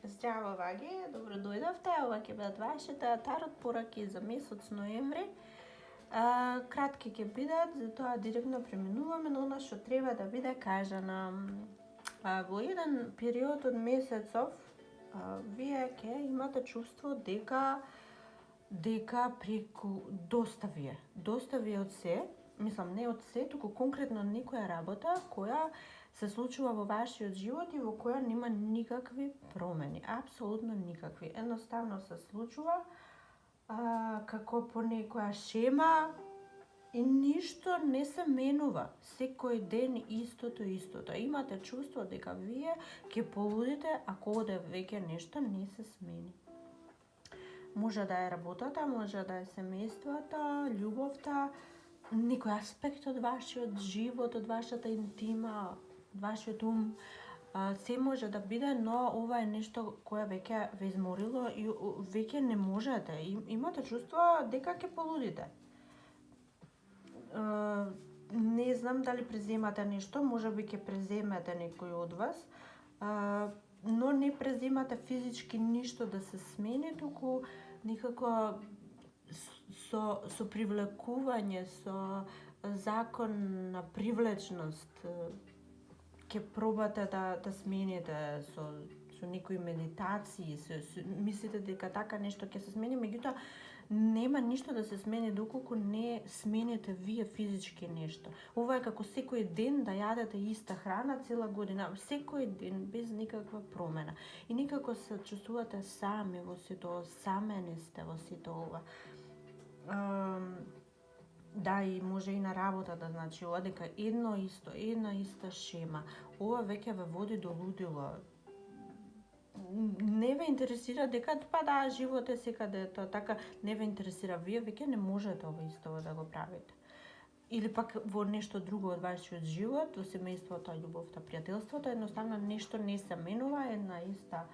Здраво, ваги, добро дојдовте. Ова ќе бидат вашите тарот пораки за месец ноември. Кратки ќе бидат, затоа директно преминуваме на она што треба да биде кажано. Во еден период од месецов, вие ќе имате чувство дека преку доста вие од се, мислам не од се, туку конкретно некоја работа која се случува во вашиот живот и во која нема никакви промени, апсолутно никакви. Едноставно се случува како по некоја шема и ништо не се менува. Секој ден истото. Имате чувство дека вие ќе полудите ако оде веќе нешто не се смени. Може да е работата, може да е семејството, љубовта, некој аспект од вашиот живот, од вашата интима, од вашиот ум, се може да биде, но ова е нешто кое веќе ве изморило и веќе не можете. Имате чувство дека ќе полудите. Не знам дали преземате нешто, можеби ќе преземете некој од вас, но не преземате физички ништо да се смени, туку некако со привлекување, со закон на привлечност ќе пробате да смените со некои медитации, мислите дека така нешто ќе се смени, меѓутоа нема ништо да се смени доколку не смените вие физички нешто. Ова е како секој ден да јадете иста храна цела година, секој ден без никаква промена. И некако се чувствувате сами во сето ова, самени сте во сето ова. Да, и може и на работата, значи ова дека една иста шема. Ова веќе ве води до лудило. Не ве интересира дека живот е секаде тоа така, не ве интересира, вие веќе не можете ова исто да го правите. Или пак во нешто друго од вашиот живот, во семејството, љубовта, пријателството, едноставно нешто не се менува, една иста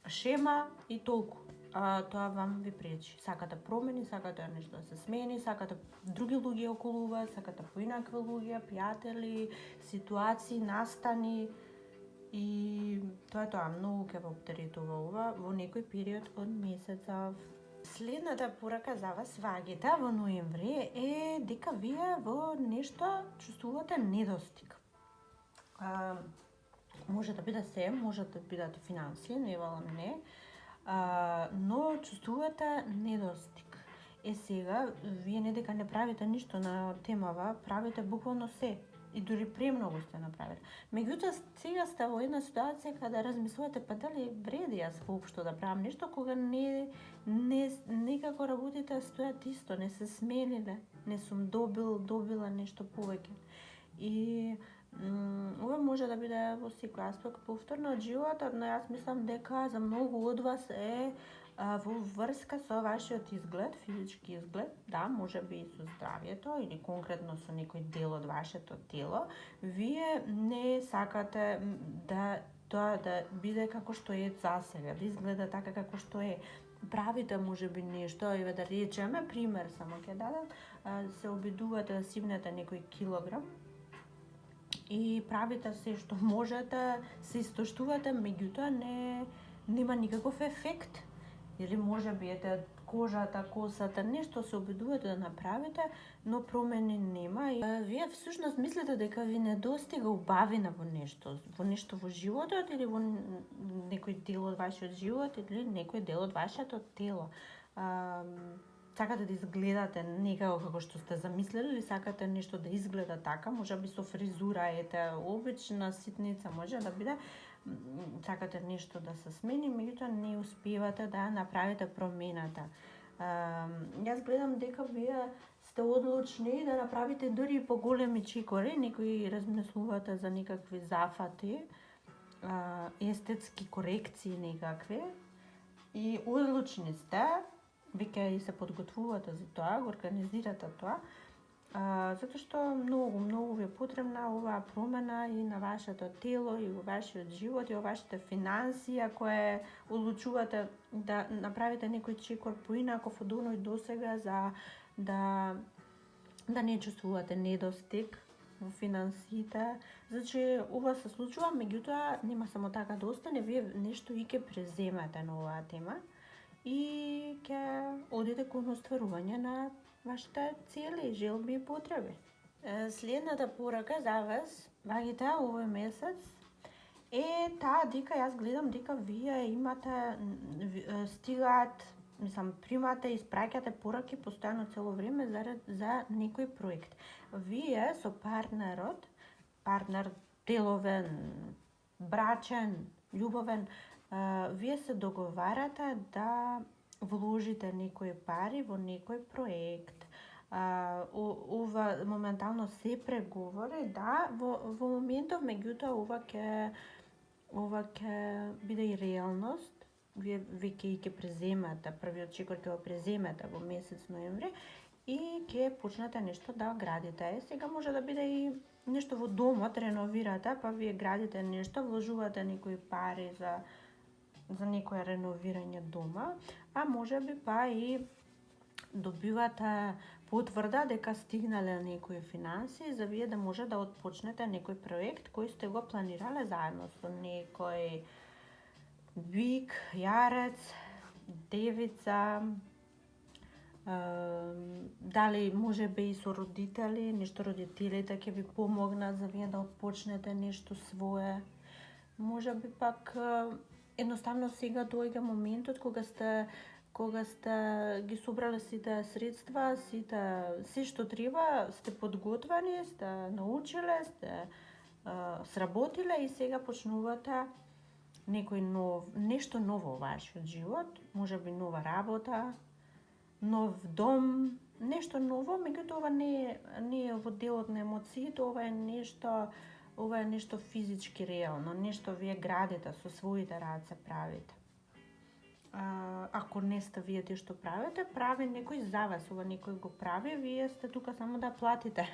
шема и толку. Тоа вам ви пречи. Сакате промени, сакате нешто да се смени, сакате други луѓе околу вас, сакате поинакви луѓе, пријатели, ситуации, настани. И тоа е тоа, многу ќе ве оптеретува ова во некој период од месецов. Следната порака за вас, вагите, во ноември е дека вие во нешто чувствувате недостиг. Може да биде се, може да бидат финансии, не велам не, но чувствувате недостиг. Сега, вие не дека не правите ништо на темава, правите буквално се. И дури премногу сте направили. Меѓутоа, сега сте во една ситуација каде размислувате, па дали вреди јас воопшто да правам нешто, кога некако работите стојат исто, не се смениле, не сум добила нешто повеќе. И ова може да биде во секој аспект повторно од животот, но јас мислам дека за многу од вас е во врска со вашиот изглед, физички изглед, да, може би и со здравието или конкретно со некој дел од вашето тело, вие не сакате тоа да биде како што е засега, да изгледа така како што е. Правите можеби нешто, еве да речеме, пример само ќе дадам, се обидувате да симнете некој килограм и правите се што можете, се истоштувате, меѓутоа нема никаков ефект. Или може би ете кожата, косата, нешто се обидувате да направите, но промени нема. И вие всушност мислите дека ви недостига убавина во нешто во животот или во некој дел од вашиот живот или некој дел од вашето тело. Сакате да изгледате некако како што сте замислили или сакате нешто да изгледа така, може би со фризура, ете, обична ситница може да биде, сакате нешто да се смени, меѓутоа не успевате да направите промената. Јас гледам дека вие сте одлучни да направите дури поголеми чекори, некои размислувате за некакви зафати, естетски корекции некакви и одлучни сте, веќе и се подготвувате за тоа, го организирате тоа, затоа што многу ви е потребна оваа промена и на вашето тело, и во вашиот живот, и во вашите финансии, ако одлучувате да направите некој чекор поинаков од оној досега за да не чувствувате недостиг, во финансите. Значи, ова се случува, меѓутоа нема само така да остане, вие нешто и ќе преземете на оваа тема и ќе одите кон остварување на вашите цели, желби и потреби. Следната порака за вас, вагите овој месец, е таа дека јас гледам дека вие имате, стигаат, примате, испраќате пораки постојано цело време за некој проект. Вие со партнер деловен, брачен, љубовен, вие се договарате да вложите некои пари во некој проект. Ова моментално се преговори, да, во моментов, меѓутоа ова ќе биде и реалност. Вие веќе ќе преземате, првиот чекор ќе го преземете во месец ноември и ќе почнете нешто да градите. Сега може да биде и нешто во домот, реновирате, па вие градите нешто, вложувате некои пари за некое реновирање дома, а може би па и добивате потврда дека стигнале некои финанси за вие да може да отпочнете некој проект кој сте го планирале заедно со некој бик, јарец, девица, дали може би и со родители, нешто родителите ќе ви помогнат за вие да отпочнете нешто свое. Може би пак едноставно сега доаѓа моментот кога сте ги собрале сите средства, се што треба, сте подготвени, сте научиле, сте сработиле и сега почнувате нешто ново во вашиот живот, може би нова работа, нов дом, нешто ново, меѓутоа ова не е во делот на емоциите, ова е нешто физички реално, нешто вие градите со своите раце правите. Ако не сте вие што правите, прави некој за вас, ова некој го прави, вие сте тука само да платите,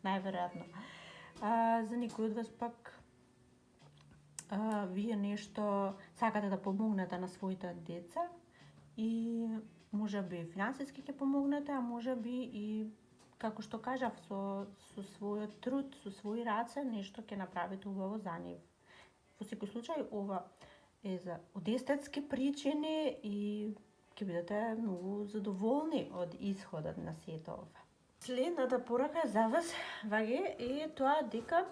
најверојатно. За некој од вас пак вие нешто сакате да помогнете на своите деца и може би финансиски ќе помогнете, а може би и, како што кажав, со својот труд, со своји раце, нешто ќе направите убаво за нив. Во секој случај, ова е од естетски причини и ќе бидете многу задоволни од исходот на сето ова. Следната порака за вас, ваги, е тоа дека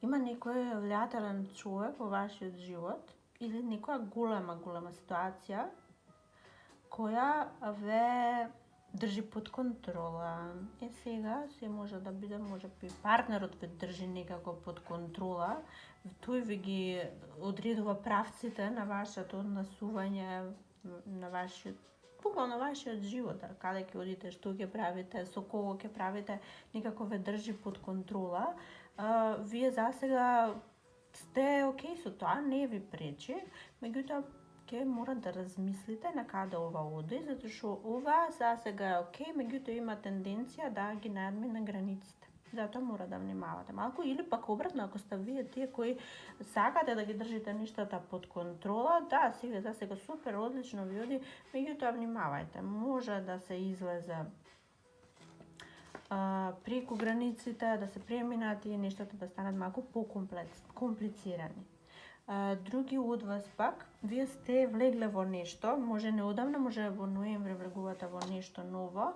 има некој влијателен човек во вашиот живот или некоја голема ситуација која ве држи под контрола. Сега се може да биде, може би партнерот ве држи некако под контрола, тој ви ги одредува правците на вашето однесување, на вашиот живот, каде ќе одите, што ќе правите, со кого ќе правите, некако ве држи под контрола. Вие засега сте окей со тоа, не ви пречи, меѓутоа ќе мора да размислите на каде ова оди, затоа што ова засега е окей, меѓутоа има тенденција да ги надмине границите. Затоа мора да внимавате малку, или пак обратно, ако сте вие тие кои сакате да ги држите нештата под контрола, да, засега супер, одлично ви оди, меѓутоа внимавајте, може да се излезе преку границите, да се преминат и нештата да станат малку по-комплицирани. Други од вас пак, вие сте влегле во нешто, може неодамна, може во ноември влегувате во нешто ново,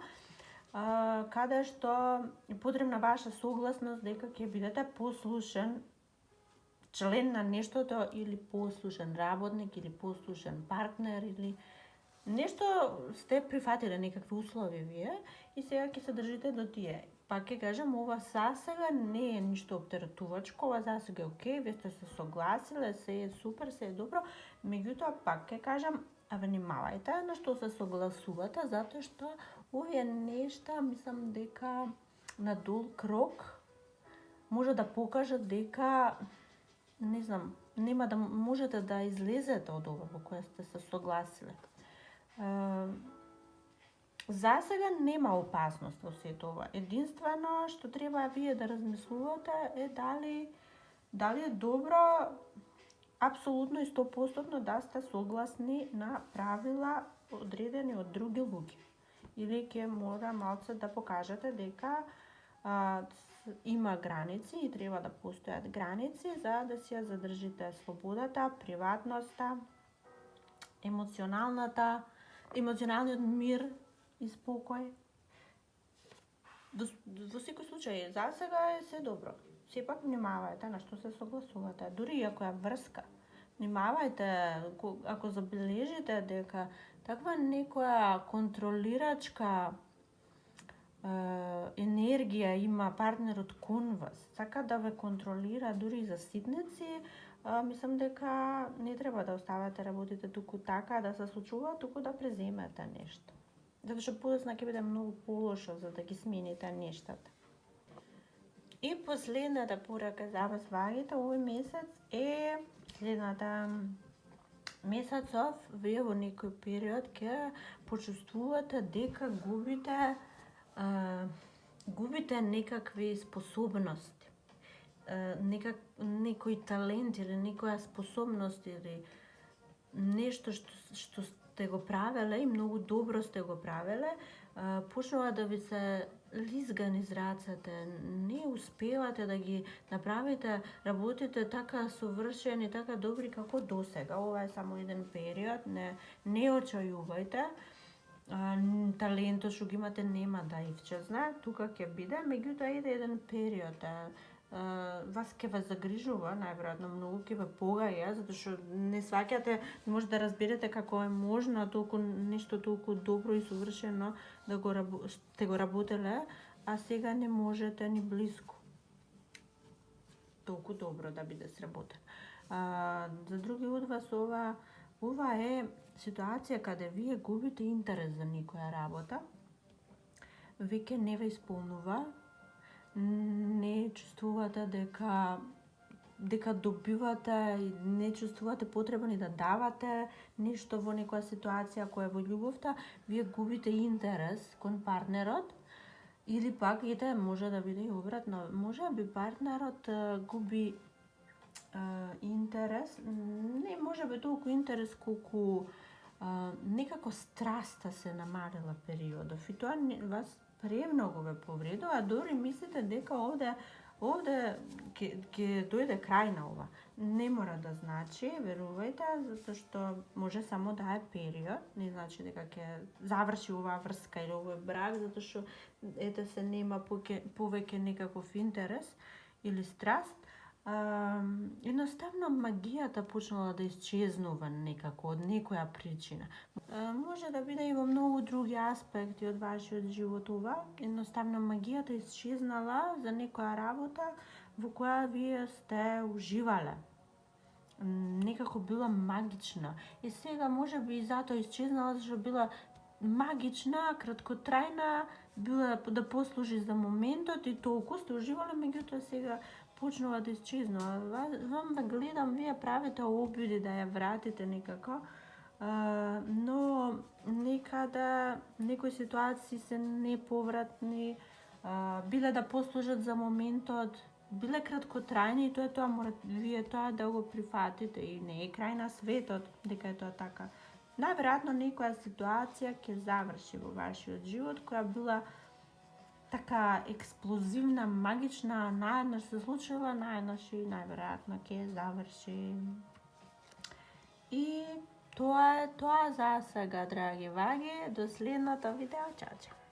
каде што е потребна ваша согласност дека ќе бидете послушен член на нештото или послушен работник или послушен партнер или нешто сте прифатиле некакви услови вие и сега ќе се држите до тие. Пак ќе кажам, ова засега не е ништо оптеретувачко, ова засега е окей, вие сте се согласиле, се е супер, се е добро, меѓутоа пак ќе кажам, внимавајте на што се согласувате, затоа што овие нешта, мислам дека на долг рок може да покажат дека, не знам, нема да можете да излезете од ова во кое сте се согласиле. Засега нема опасност во сето ова. Единствено што треба вие да размислувате е дали е добро апсолутно и 100% да сте согласни на правила одредени од други луѓе. Или ќе мора малце да покажете дека има граници и треба да постојат граници за да си ја задржите слободата, приватноста, емоционалниот мир и спокој. Во секој случај, за сега е се добро. Сепак внимавајте на што се согласувате. Дури и ако е врска, внимавајте ако забележите дека таква некоја контролирачка енергија има партнерот кон вас, сака да ве контролира дури и за ситници, мислам дека не треба да оставате работите туку така да се случува, туку да преземете нешто. Затоа што подоцна ќе биде многу полошо за да ги смените нештата. И последната порака за вас вагите овој месец е следната. Месецов вие во некој период ќе почувствувате дека губите некакви способности, некој талент или некоја способност или нешто што сте го правеле и многу добро сте го правеле, почнува да ви се лизга низ рацете, не успевате да ги направите работите така совршени, така добри како досега. Ова е само еден период, не очајувајте. Талентот што ги имате нема да исчезне, тука ќе биде, меѓутоа иде еден период. Вас ќе ве загрижува, најверојатно многу ќе ве погаја, затоа што не сваќате, не може да разберете како е можно нешто толку добро и совршено да сте го работеле, а сега не можете ни близко толку добро да биде сработен. За други од вас ова е ситуација каде вие губите интерес за некоја работа, веќе не ве исполнува, не чувствувате дека добивате, не чувствувате потреба ни да давате нешто во некоја ситуација која во љубовта, вие губите интерес кон партнерот, или пак може да биде и обратно, може би партнерот губи интерес, не може би толку интерес колку некако страста се намалила периодов и тоа вас премногу ве повредува, дури мислите дека овде ќе дојде крај на ова. Не мора да значи, верувајте, затоа што може само да е период, не значи дека ќе заврши оваа врска или овој брак, затоа што се нема повеќе некаков интерес или страст. Едноставно магијата почнала да исчезнува некако од некоја причина. Може да биде и во многу други аспекти од вашиот живот ова. Едноставно магијата исчезнала за некоја работа во која вие сте уживале. Некако била магична. И сега може би и затоа исчезнала, зашто била магична, краткотрајна, била да послужи за моментот и толку сте уживале, меѓутоа сега почнува да исчезнува. Вам гледам, вие правите обиди да ја вратите некако, но некаде некои ситуации се неповратни, биле да послужат за моментот, биле краткотрајни и тоа мора вие тоа да го прифатите и не е крај на светот дека е тоа така. Најверојатно некоја ситуација ќе заврши во вашиот живот која била така експлозивна, магична, наеднаш се случила, наеднаш и најверојатно ќе заврши. И тоа е тоа за сега, драги ваги. До следното видео, чао.